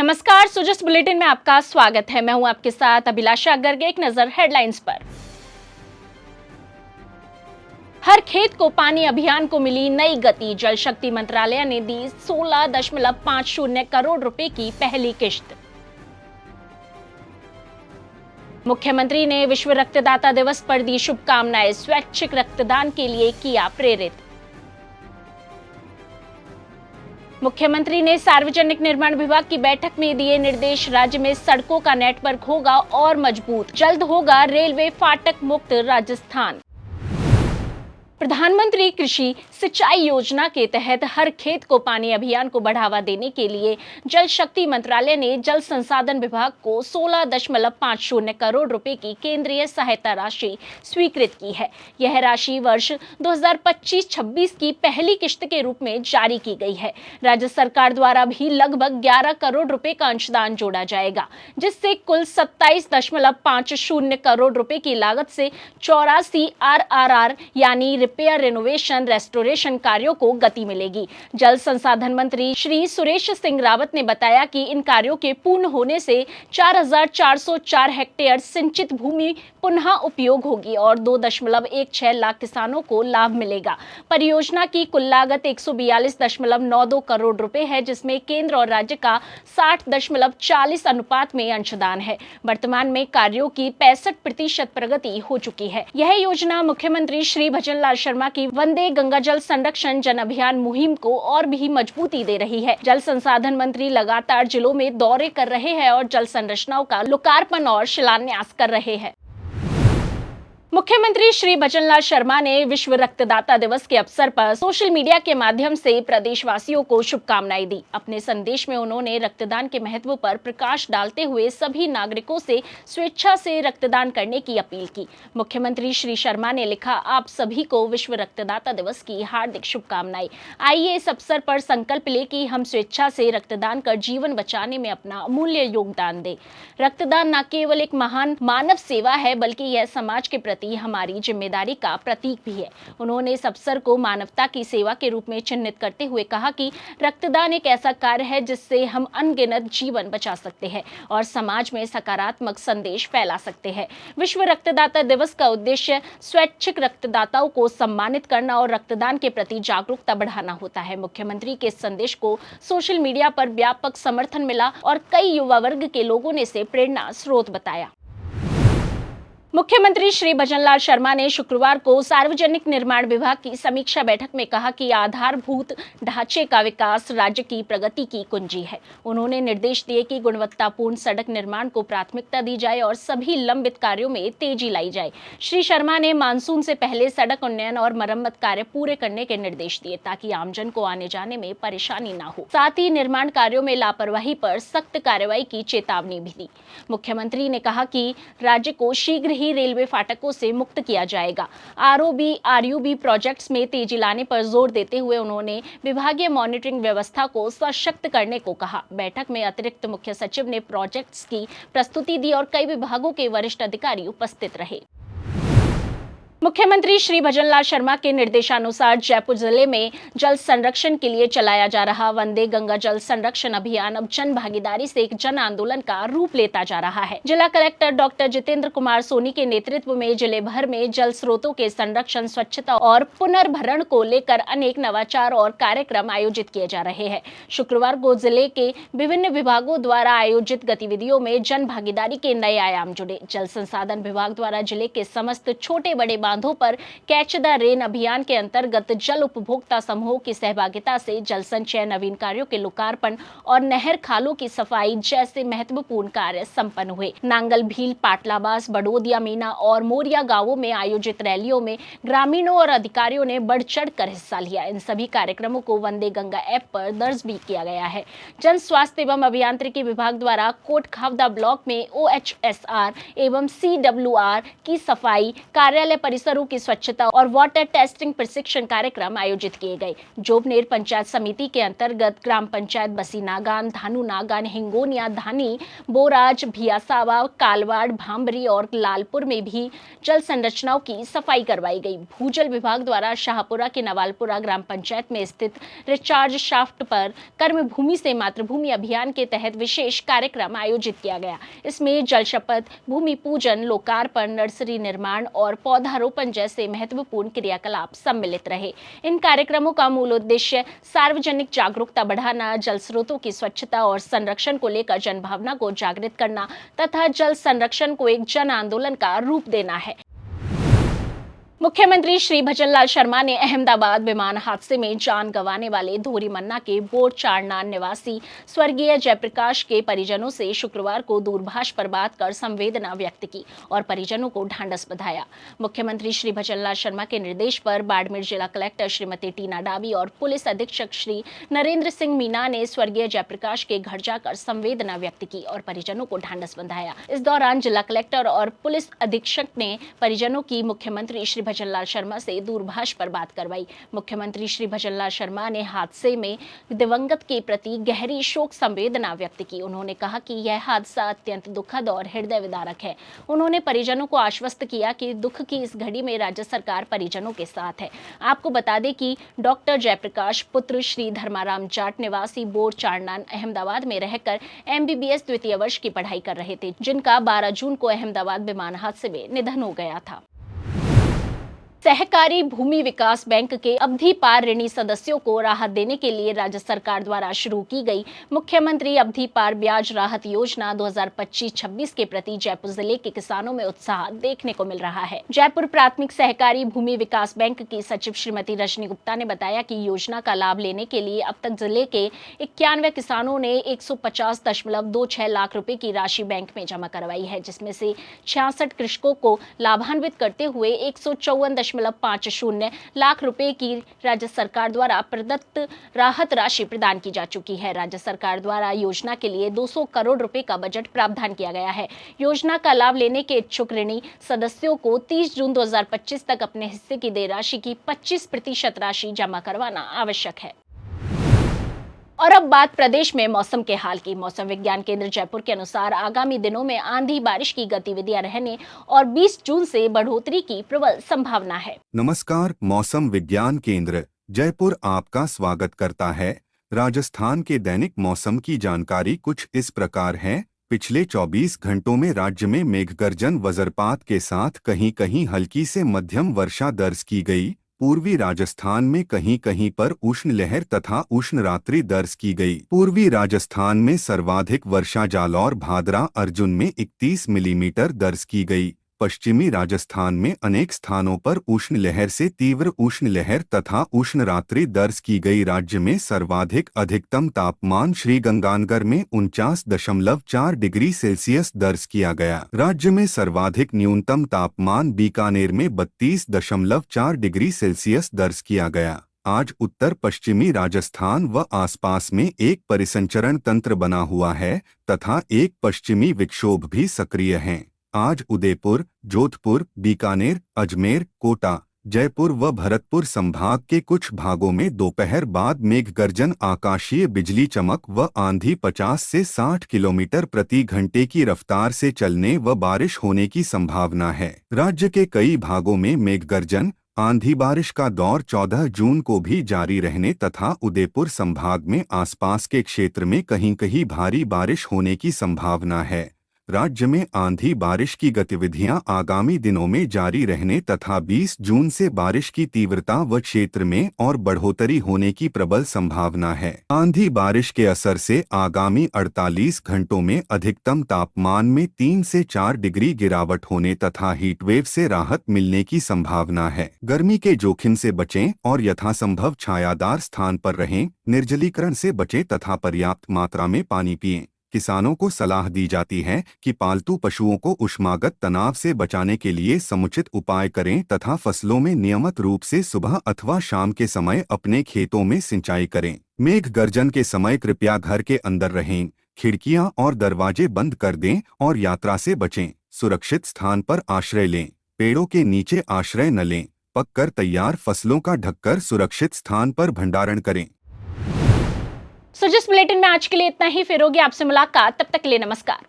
नमस्कार, सुजस्ट बुलेटिन में आपका स्वागत है। मैं हूं आपके साथ अभिलाषा गर्ग। एक नजर हेडलाइंस पर। हर खेत को पानी अभियान को मिली नई गति। जल शक्ति मंत्रालय ने दी 16.50 करोड़ रुपए की पहली किश्त। मुख्यमंत्री ने विश्व रक्तदाता दिवस पर दी शुभकामनाएं। स्वैच्छिक रक्तदान के लिए किया प्रेरित। मुख्यमंत्री ने सार्वजनिक निर्माण विभाग की बैठक में दिए निर्देश। राज्य में सड़कों का नेटवर्क होगा और मजबूत। जल्द होगा रेलवे फाटक मुक्त राजस्थान। प्रधानमंत्री कृषि सिंचाई योजना के तहत हर खेत को पानी अभियान को बढ़ावा देने के लिए जल शक्ति मंत्रालय ने जल संसाधन विभाग को 16.50 करोड़ रुपए की केंद्रीय सहायता राशि स्वीकृत की है। यह राशि वर्ष 2025-26 की पहली किश्त के रूप में जारी की गई है। राज्य सरकार द्वारा भी लगभग 11 करोड़ रुपए का अंशदान जोड़ा जाएगा, जिससे कुल 27.50 करोड़ रुपए की लागत से 84 RRR यानी रिपेयर, रेनोवेशन, रेस्टोरेशन कार्यों को गति मिलेगी। जल संसाधन मंत्री श्री सुरेश सिंह रावत ने बताया कि इन कार्यों के पूर्ण होने से 4,404 हेक्टेयर सिंचित भूमि पुनः उपयोग होगी और 2.16 लाख किसानों को लाभ मिलेगा। परियोजना की कुल लागत 142.92 करोड़ रुपए है, जिसमें केंद्र और राज्य का 60.40 अनुपात में अंशदान है। वर्तमान में कार्यों की 65% प्रगति हो चुकी है। यह योजना मुख्यमंत्री श्री भजनलाल शर्मा की वंदे गंगा जल संरक्षण जन अभियान मुहिम को और भी मजबूती दे रही है। जल संसाधन मंत्री लगातार जिलों में दौरे कर रहे हैं और जल संरचनाओं का लोकार्पण और शिलान्यास कर रहे हैं। मुख्यमंत्री श्री भजनलाल शर्मा ने विश्व रक्तदाता दिवस के अवसर पर सोशल मीडिया के माध्यम से प्रदेशवासियों को शुभकामनाएं दी। अपने संदेश में उन्होंने रक्तदान के महत्व पर प्रकाश डालते हुए सभी नागरिकों से स्वेच्छा से रक्तदान करने की अपील की। मुख्यमंत्री श्री शर्मा ने लिखा, आप सभी को विश्व रक्तदाता दिवस की हार्दिक शुभकामनाएं। आइए इस अवसर पर संकल्प ले कि हम स्वेच्छा से रक्तदान कर जीवन बचाने में अपना अमूल्य योगदान दें। रक्तदान न केवल एक महान मानव सेवा है, बल्कि यह समाज के प्रति हमारी जिम्मेदारी का प्रतीक भी है। उन्होंने इस अवसर को मानवता की सेवा के रूप में चिन्हित करते हुए कहा कि रक्तदान एक ऐसा कार्य है जिससे हम अनगिनत जीवन बचा सकते हैं और समाज में सकारात्मक संदेश फैला सकते हैं। विश्व रक्तदाता दिवस का उद्देश्य स्वैच्छिक रक्तदाताओं को सम्मानित करना और रक्तदान के प्रति जागरूकता बढ़ाना होता है। मुख्यमंत्री के इस संदेश को सोशल मीडिया पर व्यापक समर्थन मिला और कई युवा वर्ग के लोगों ने इसे प्रेरणा स्रोत बताया। मुख्यमंत्री श्री भजनलाल शर्मा ने शुक्रवार को सार्वजनिक निर्माण विभाग की समीक्षा बैठक में कहा कि आधारभूत ढांचे का विकास राज्य की प्रगति की कुंजी है। उन्होंने निर्देश दिए कि गुणवत्तापूर्ण सड़क निर्माण को प्राथमिकता दी जाए और सभी लंबित कार्यों में तेजी लाई जाए। श्री शर्मा ने मानसून से पहले सड़क उन्नयन और मरम्मत कार्य पूरे करने के निर्देश दिए ताकि आमजन को आने जाने में परेशानी न हो। साथ ही निर्माण कार्यों में लापरवाही पर सख्त कार्रवाई की चेतावनी भी दी। मुख्यमंत्री ने कहा कि राज्य को शीघ्र ही रेलवे फाटकों से मुक्त किया जाएगा। आरओबी, आरयूबी प्रोजेक्ट्स में तेजी लाने पर जोर देते हुए उन्होंने विभागीय मॉनिटरिंग व्यवस्था को सशक्त करने को कहा। बैठक में अतिरिक्त मुख्य सचिव ने प्रोजेक्ट्स की प्रस्तुति दी और कई विभागों के वरिष्ठ अधिकारी उपस्थित रहे। मुख्यमंत्री श्री भजनलाल शर्मा के निर्देशानुसार जयपुर जिले में जल संरक्षण के लिए चलाया जा रहा वंदे गंगा जल संरक्षण अभियान अब जन भागीदारी से एक जन आंदोलन का रूप लेता जा रहा है। जिला कलेक्टर डॉक्टर जितेंद्र कुमार सोनी के नेतृत्व में जिले भर में जल स्रोतों के संरक्षण, स्वच्छता और पुनर्भरण को लेकर अनेक नवाचार और कार्यक्रम आयोजित किए जा रहे हैं। शुक्रवार को जिले के विभिन्न विभागों द्वारा आयोजित गतिविधियों में जन भागीदारी के नए आयाम जुड़े। जल संसाधन विभाग द्वारा जिले के समस्त छोटे बड़े बांधों पर कैच द रेन अभियान के अंतर्गत जल उपभोक्ता समूहों की सहभागिता से जल संचय, नवीन कार्यों के लोकार्पण और नहर खालों की सफाई जैसे महत्वपूर्ण कार्य संपन्न हुए। नांगल भील, पाटलाबास, बड़ोदिया, मीना और मोरिया गांवों में आयोजित रैलियों में ग्रामीणों और अधिकारियों ने बढ़ चढ़ कर हिस्सा लिया। इन सभी कार्यक्रमों को वंदे गंगा ऐप पर दर्ज भी किया गया है। जन स्वास्थ्य एवं अभियांत्रिकी विभाग द्वारा कोटखावदा ब्लॉक में OHSR एवं CWR की सफाई, कार्यालय परिसर परिसरों की स्वच्छता और वाटर टेस्टिंग प्रशिक्षण कार्यक्रम आयोजित किए गए। जोबनेर पंचायत समिति के अंतर्गत ग्राम पंचायत बसी नागान, धानु नागान, हिंगोनिया, धानी, बोराज, भियासावा, कालवाड़, भांबरी और लालपुर में भी जल संरचनाओं की सफाई करवाई गई। भूजल विभाग द्वारा शाहपुरा के नवालपुरा ग्राम पंचायत में स्थित रिचार्ज शाफ्ट पर कर्मभूमि से मातृभूमि अभियान के तहत विशेष कार्यक्रम आयोजित किया गया। इसमें जल शपथ, भूमि पूजन, लोकार्पण, नर्सरी निर्माण और पौधारोपण जैसे महत्वपूर्ण क्रियाकलाप सम्मिलित रहे। इन कार्यक्रमों का मूल उद्देश्य सार्वजनिक जागरूकता बढ़ाना, जल स्रोतों की स्वच्छता और संरक्षण को लेकर जनभावना को जागृत करना तथा जल संरक्षण को एक जन आंदोलन का रूप देना है। मुख्यमंत्री श्री भजनलाल शर्मा ने अहमदाबाद विमान हादसे में जान गंवाने वाले धोरीमन्ना के बोट चारनान निवासी स्वर्गीय जयप्रकाश के परिजनों से शुक्रवार को दूरभाष पर बात कर संवेदना व्यक्त की और परिजनों को ढांढस बंधाया। मुख्यमंत्री श्री भजनलाल शर्मा के निर्देश पर बाड़मेर जिला कलेक्टर श्रीमती टीना डाबी और पुलिस अधीक्षक श्री नरेंद्र सिंह मीना ने स्वर्गीय जयप्रकाश के घर जाकर संवेदना व्यक्त की और परिजनों को ढांढस बंधाया। इस दौरान जिला कलेक्टर और पुलिस अधीक्षक ने परिजनों की मुख्यमंत्री श्री भजनलाल शर्मा से दूरभाष पर बात करवाई। मुख्यमंत्री श्री भजनलाल शर्मा ने हादसे में दिवंगत के प्रति गहरी शोक संवेदना व्यक्त की। उन्होंने कहा कि यह हादसा अत्यंत दुखद और हृदय विदारक है। उन्होंने परिजनों को आश्वस्त किया कि दुख की इस घड़ी में राज्य सरकार परिजनों के साथ है। आपको बता दें कि डॉक्टर जयप्रकाश पुत्र श्री धर्माराम जाट निवासी बोट चारनान अहमदाबाद में रहकर MBBS द्वितीय वर्ष की पढ़ाई कर रहे थे, जिनका 12 जून को अहमदाबाद विमान हादसे में निधन हो गया था। सहकारी भूमि विकास बैंक के अवधि पार ऋणी सदस्यों को राहत देने के लिए राज्य सरकार द्वारा शुरू की गई मुख्यमंत्री अवधि पार ब्याज राहत योजना 2025-26 के प्रति जयपुर जिले के किसानों में उत्साह देखने को मिल रहा है। जयपुर प्राथमिक सहकारी भूमि विकास बैंक की सचिव श्रीमती रजनी गुप्ता ने बताया कि योजना का लाभ लेने के लिए अब तक जिले के 91 किसानों ने 150.26 लाख रुपए की राशि बैंक में जमा करवाई है, जिसमें से 66 कृषकों को लाभान्वित करते हुए 154.50 लाख रुपए की राज्य सरकार द्वारा प्रदत्त राहत राशि प्रदान की जा चुकी है। राज्य सरकार द्वारा योजना के लिए 200 करोड़ रुपए का बजट प्रावधान किया गया है। योजना का लाभ लेने के इच्छुक ऋणी सदस्यों को 30 जून 2025 तक अपने हिस्से की देय राशि की 25% राशि जमा करवाना आवश्यक है। और अब बात प्रदेश में मौसम के हाल की। मौसम विज्ञान केंद्र जयपुर के अनुसार आगामी दिनों में आंधी बारिश की गतिविधियां रहने और 20 जून से बढ़ोतरी की प्रबल संभावना है। नमस्कार, मौसम विज्ञान केंद्र जयपुर आपका स्वागत करता है। राजस्थान के दैनिक मौसम की जानकारी कुछ इस प्रकार है। पिछले 24 घंटों में राज्य में मेघगर्जन वज्रपात के साथ कहीं कहीं हल्की से मध्यम वर्षा दर्ज की गई। पूर्वी राजस्थान में कहीं कहीं पर उष्ण लहर तथा उष्ण रात्रि दर्ज की गई। पूर्वी राजस्थान में सर्वाधिक वर्षा जालौर, भादरा, अर्जुन में 31 मिलीमीटर दर्ज की गई। पश्चिमी राजस्थान में अनेक स्थानों पर उष्ण लहर से तीव्र उष्ण लहर तथा उष्ण रात्रि दर्ज की गई। राज्य में सर्वाधिक अधिकतम तापमान श्रीगंगानगर में 49.4 डिग्री सेल्सियस दर्ज किया गया। राज्य में सर्वाधिक न्यूनतम तापमान बीकानेर में 32.4 डिग्री सेल्सियस दर्ज किया गया। आज उत्तर पश्चिमी राजस्थान व आसपास में एक परिसंचरण तंत्र बना हुआ है तथा एक पश्चिमी विक्षोभ भी सक्रिय है। आज उदयपुर, जोधपुर, बीकानेर, अजमेर, कोटा, जयपुर व भरतपुर संभाग के कुछ भागों में दोपहर बाद मेघगर्जन, आकाशीय बिजली चमक व आंधी 50 से 60 किलोमीटर प्रति घंटे की रफ्तार से चलने व बारिश होने की संभावना है। राज्य के कई भागों में मेघगर्जन, आंधी बारिश का दौर 14 जून को भी जारी रहने तथा उदयपुर संभाग में आसपास के क्षेत्र में कहीं कहीं भारी बारिश होने की संभावना है। राज्य में आंधी बारिश की गतिविधियां आगामी दिनों में जारी रहने तथा 20 जून से बारिश की तीव्रता व क्षेत्र में और बढ़ोतरी होने की प्रबल संभावना है। आंधी बारिश के असर से आगामी 48 घंटों में अधिकतम तापमान में 3 से 4 डिग्री गिरावट होने तथा हीटवेव से राहत मिलने की संभावना है। गर्मी के जोखिम से बचें और यथासंभव छायादार स्थान पर रहें। निर्जलीकरण से बचें तथा पर्याप्त मात्रा में पानी पिएं। किसानों को सलाह दी जाती है कि पालतू पशुओं को ऊष्मागत तनाव से बचाने के लिए समुचित उपाय करें तथा फसलों में नियमित रूप से सुबह अथवा शाम के समय अपने खेतों में सिंचाई करें। मेघ गर्जन के समय कृपया घर के अंदर रहें, खिड़कियां और दरवाजे बंद कर दें और यात्रा से बचें। सुरक्षित स्थान पर आश्रय लें। पेड़ों के नीचे आश्रय न लें। पककर तैयार फसलों का ढककर सुरक्षित स्थान पर भंडारण करें। जिस बुलेटिन में आज के लिए इतना ही, फिर होगी आपसे मुलाकात, तब तक के लिए नमस्कार।